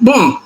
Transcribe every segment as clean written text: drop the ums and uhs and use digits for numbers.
Bom,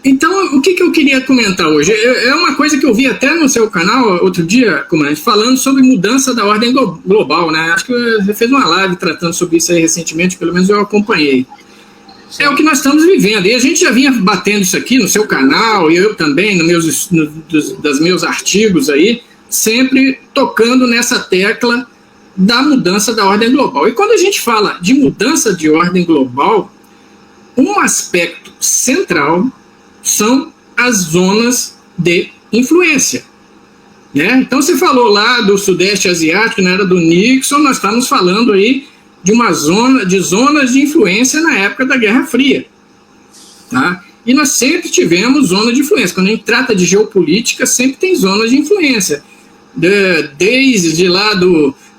então o que eu queria comentar hoje? É uma coisa que eu vi até no seu canal outro dia, comandante, falando sobre mudança da ordem global, né? Acho que você fez uma live tratando sobre isso aí recentemente, pelo menos eu acompanhei. É o que nós estamos vivendo, e a gente já vinha batendo isso aqui no seu canal, e eu também, dos meus artigos aí, sempre tocando nessa tecla da mudança da ordem global. E quando a gente fala de mudança de ordem global, um aspecto central são as zonas de influência. Né? Então, você falou lá do Sudeste Asiático, na era do Nixon, nós estamos falando aí de zonas de influência na época da Guerra Fria. Tá? E nós sempre tivemos zona de influência. Quando a gente trata de geopolítica, sempre tem zonas de influência. Desde lá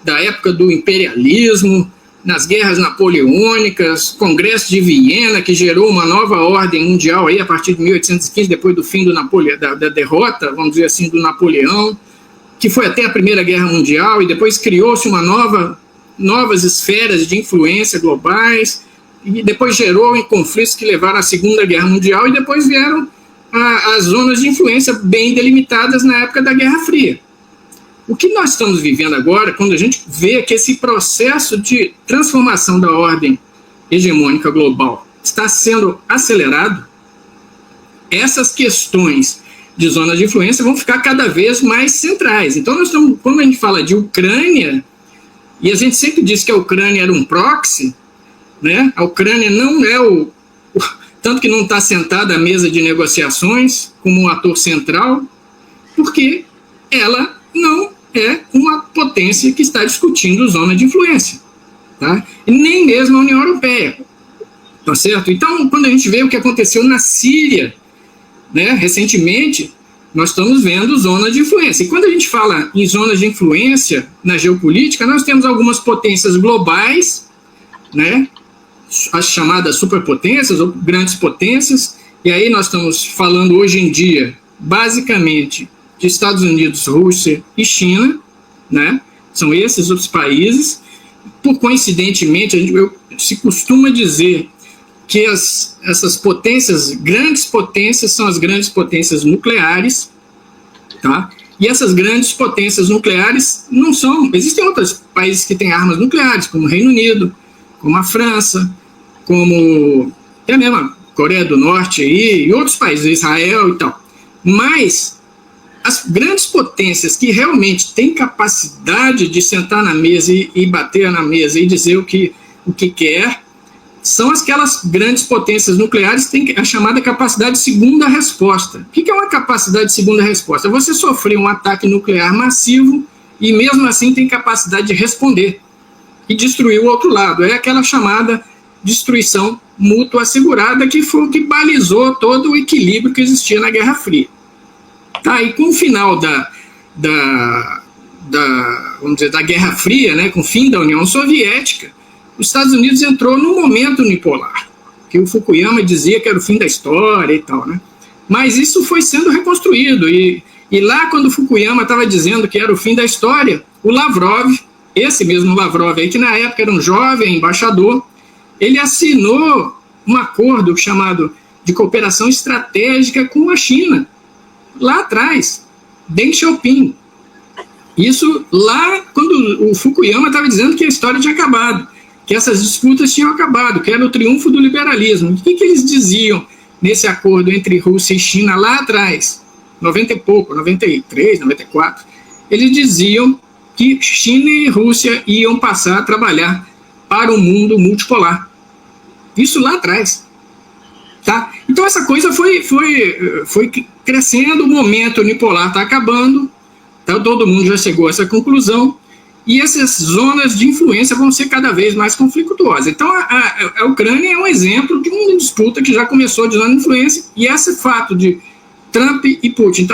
da época do imperialismo, nas guerras napoleônicas, Congresso de Viena, que gerou uma nova ordem mundial aí a partir de 1815, depois do fim da derrota, vamos dizer assim, do Napoleão, que foi até a Primeira Guerra Mundial, e depois criou-se novas esferas de influência globais, e depois gerou em conflitos que levaram à Segunda Guerra Mundial, e depois vieram as zonas de influência bem delimitadas na época da Guerra Fria. O que nós estamos vivendo agora, quando a gente vê que esse processo de transformação da ordem hegemônica global está sendo acelerado, essas questões de zonas de influência vão ficar cada vez mais centrais. Então, quando a gente fala de Ucrânia, e a gente sempre diz que a Ucrânia era um proxy, né? A Ucrânia não é tanto que não está sentada à mesa de negociações como um ator central, porque ela não é uma potência que está discutindo zona de influência, tá? E nem mesmo a União Europeia, tá certo? Então, quando a gente vê o que aconteceu na Síria, né, recentemente, nós estamos vendo zonas de influência. E quando a gente fala em zonas de influência na geopolítica, nós temos algumas potências globais, né, as chamadas superpotências ou grandes potências, e aí nós estamos falando hoje em dia, basicamente, de Estados Unidos, Rússia e China, né? São esses os países. Por coincidentemente, se costuma dizer que essas potências, grandes potências, são as grandes potências nucleares, tá? E essas grandes potências nucleares não são... Existem outros países que têm armas nucleares, como o Reino Unido, como a França, como até mesmo a Coreia do Norte aí, e outros países, Israel e tal. Mas as grandes potências que realmente têm capacidade de sentar na mesa e bater na mesa e dizer o que quer, são aquelas grandes potências nucleares que têm a chamada capacidade de segunda resposta. O que é uma capacidade de segunda resposta? Você sofreu um ataque nuclear massivo e mesmo assim tem capacidade de responder e destruir o outro lado. É aquela chamada destruição mútua assegurada, que foi o que balizou todo o equilíbrio que existia na Guerra Fria. Tá, e com o final vamos dizer, da Guerra Fria, né, com o fim da União Soviética, os Estados Unidos entrou num momento unipolar, que o Fukuyama dizia que era o fim da história e tal, né? Mas isso foi sendo reconstruído, e lá quando o Fukuyama estava dizendo que era o fim da história, o Lavrov, esse mesmo Lavrov aí, que na época era um jovem embaixador, ele assinou um acordo chamado de cooperação estratégica com a China, lá atrás, Deng Xiaoping. Isso lá quando o Fukuyama estava dizendo que a história tinha acabado, que essas disputas tinham acabado, que era o triunfo do liberalismo. O que eles diziam nesse acordo entre Rússia e China lá atrás, 90 e pouco, 93, 94? Eles diziam que China e Rússia iam passar a trabalhar para o mundo multipolar. Isso lá atrás. Tá? Então essa coisa foi crescendo, o momento unipolar está acabando, tá? Todo mundo já chegou a essa conclusão, e essas zonas de influência vão ser cada vez mais conflituosas. Então a Ucrânia é um exemplo de uma disputa que já começou de zona de influência, e esse fato de Trump e Putin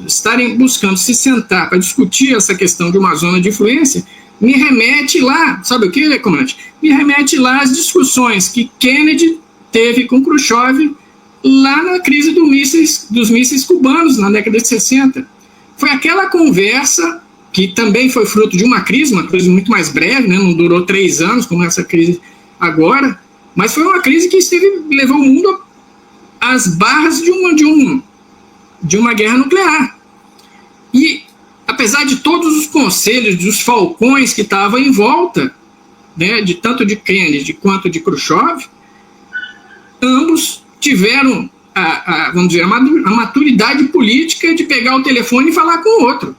estarem buscando se sentar para discutir essa questão de uma zona de influência, me remete lá, sabe o que, comandante? Me remete lá às discussões que Kennedy teve com Khrushchev lá na crise dos mísseis cubanos, na década de 60. Foi aquela conversa, que também foi fruto de uma crise muito mais breve, né? Não durou 3 anos, como essa crise agora, mas foi uma crise que levou o mundo às barras de uma guerra nuclear. E, apesar de todos os conselhos dos falcões que estavam em volta, né, de tanto de Kennedy quanto de Khrushchev, ambos tiveram vamos dizer, a maturidade política de pegar o telefone e falar com o outro.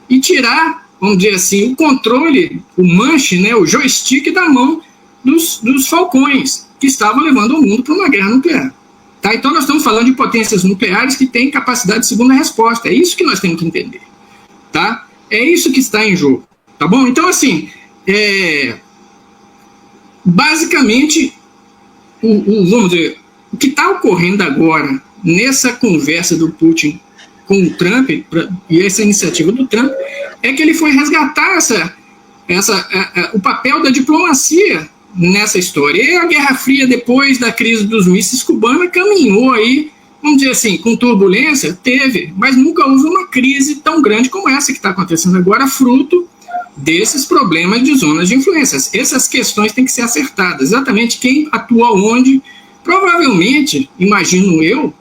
E tirar, vamos dizer assim, o controle, o manche, né, o joystick da mão dos falcões, que estavam levando o mundo para uma guerra nuclear. Tá? Então nós estamos falando de potências nucleares que têm capacidade de segunda resposta. É isso que nós temos que entender. Tá? É isso que está em jogo. Tá bom? Então, assim, basicamente, vamos dizer, o que está ocorrendo agora nessa conversa do Putin com o Trump, e essa iniciativa do Trump, é que ele foi resgatar o papel da diplomacia nessa história. E a Guerra Fria, depois da crise dos mísseis cubana, caminhou aí, vamos dizer assim, com turbulência, teve, mas nunca houve uma crise tão grande como essa que está acontecendo agora, fruto desses problemas de zonas de influência. Essas questões têm que ser acertadas, exatamente quem atua onde. Provavelmente, imagino eu,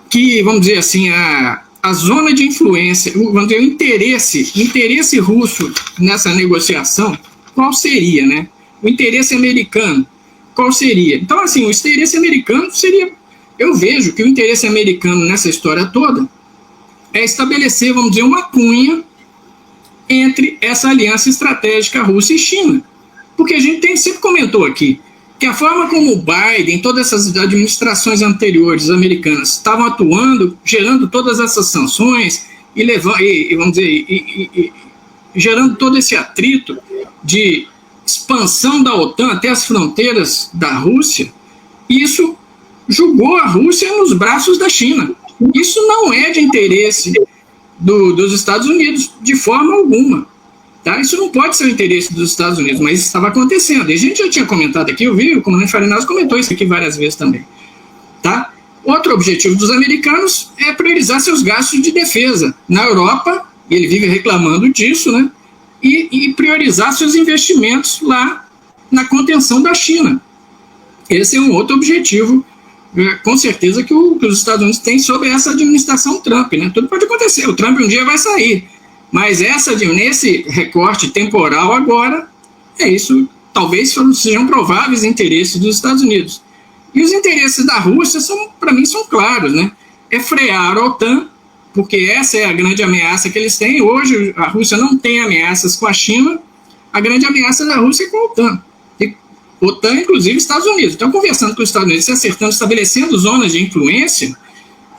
que, vamos dizer assim, a zona de influência, vamos dizer, o interesse russo nessa negociação, qual seria, né? O interesse americano, qual seria? Então, assim, o interesse americano seria, eu vejo que o interesse americano nessa história toda é estabelecer, vamos dizer, uma cunha entre essa aliança estratégica Rússia e China. Porque a gente sempre comentou aqui, que a forma como o Biden, todas essas administrações anteriores americanas estavam atuando, gerando todas essas sanções e vamos dizer, gerando todo esse atrito de expansão da OTAN até as fronteiras da Rússia, isso jogou a Rússia nos braços da China. Isso não é de interesse dos Estados Unidos de forma alguma. Tá? Isso não pode ser o interesse dos Estados Unidos, mas isso estava acontecendo. E a gente já tinha comentado aqui, eu vi, o comandante Farinaz comentou isso aqui várias vezes também. Tá? Outro objetivo dos americanos é priorizar seus gastos de defesa na Europa, e ele vive reclamando disso, né? E priorizar seus investimentos lá na contenção da China. Esse é um outro objetivo, com certeza, que os Estados Unidos têm sobre essa administração Trump. Né? Tudo pode acontecer, o Trump um dia vai sair. Mas nesse recorte temporal agora, isso talvez sejam prováveis interesses dos Estados Unidos. E os interesses da Rússia, para mim, são claros. Né? É frear a OTAN, porque essa é a grande ameaça que eles têm. Hoje, a Rússia não tem ameaças com a China, a grande ameaça da Rússia é com a OTAN. E OTAN, inclusive, Estados Unidos. Então, conversando com os Estados Unidos, se acertando, estabelecendo zonas de influência,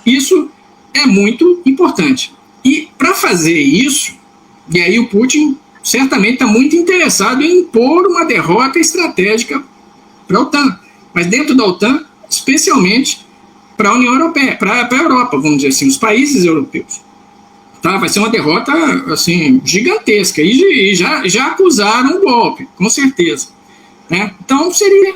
isso é muito importante. E para fazer isso, e aí o Putin certamente está muito interessado em impor uma derrota estratégica para a OTAN, mas dentro da OTAN, especialmente para a União Europeia, para a Europa, vamos dizer assim, os países europeus. Tá? Vai ser uma derrota assim, gigantesca, e já acusaram o golpe, com certeza. Né? Então,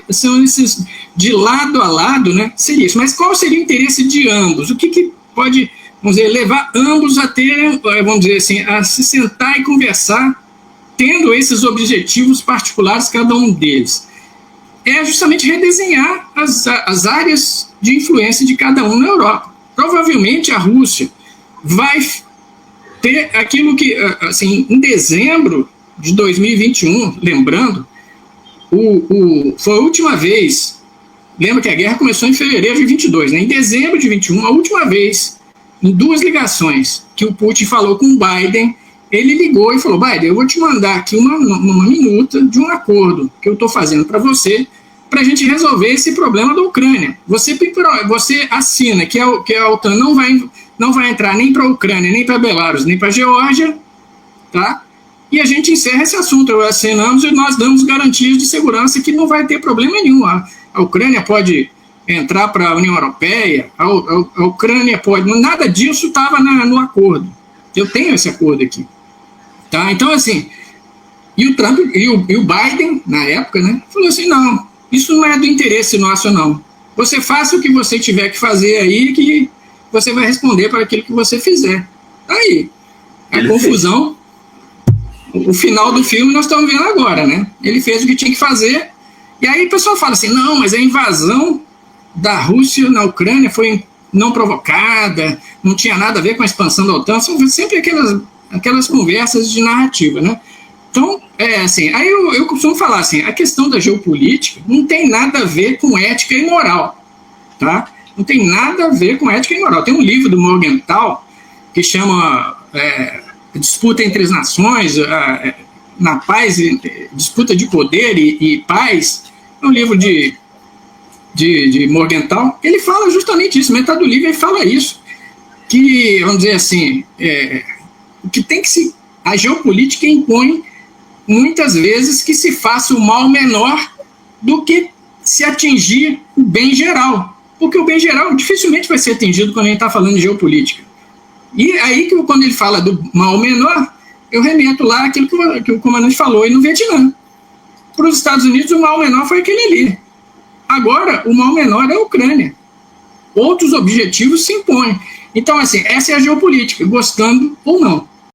são esses, de lado a lado, né, seria isso. Mas qual seria o interesse de ambos? O que pode, vamos dizer, levar ambos a ter, vamos dizer assim, a se sentar e conversar, tendo esses objetivos particulares, cada um deles? É justamente redesenhar as áreas de influência de cada um na Europa. Provavelmente a Rússia vai ter aquilo que, assim, em dezembro de 2021, lembrando, foi a última vez, lembra que a guerra começou em fevereiro de 22, né? Em dezembro de 21, a última vez, em 2 ligações, que o Putin falou com o Biden, ele ligou e falou: Biden, eu vou te mandar aqui uma minuta de um acordo que eu estou fazendo para você, para a gente resolver esse problema da Ucrânia. Você assina que a OTAN não vai entrar nem para a Ucrânia, nem para Belarus, nem para a Geórgia, tá? E a gente encerra esse assunto, assinamos e nós damos garantias de segurança que não vai ter problema nenhum. A Ucrânia pode entrar para a União Europeia, a Ucrânia pode... Nada disso estava no acordo. Eu tenho esse acordo aqui. Tá? Então, assim, e o Trump e o Biden, na época, né, falou assim: não, isso não é do interesse nosso, não. Você faça o que você tiver que fazer aí, que você vai responder para aquilo que você fizer. Aí, a confusão, o final do filme nós estamos vendo agora, né? Ele fez o que tinha que fazer, e aí o pessoal fala assim: não, mas a invasão da Rússia na Ucrânia foi não provocada, não tinha nada a ver com a expansão da OTAN, são sempre aquelas conversas de narrativa, né? Então, assim, aí eu costumo falar assim, a questão da geopolítica não tem nada a ver com ética e moral, tá? Não tem nada a ver com ética e moral. Tem um livro do Morgenthau que chama Disputa entre as Nações, na paz, disputa de poder e paz, é um livro de Morgenthau. Ele fala justamente isso, metade do livro ele fala isso, que, vamos dizer assim, que tem que se... A geopolítica impõe muitas vezes que se faça o mal menor do que se atingir o bem geral. Porque o bem geral dificilmente vai ser atingido quando a gente está falando de geopolítica. E aí, quando ele fala do mal menor, eu remeto lá aquilo que o comandante falou aí no Vietnã. Para os Estados Unidos, o mal menor foi aquele ali. Agora, o mal menor é a Ucrânia. Outros objetivos se impõem. Então, assim, essa é a geopolítica, gostando ou não.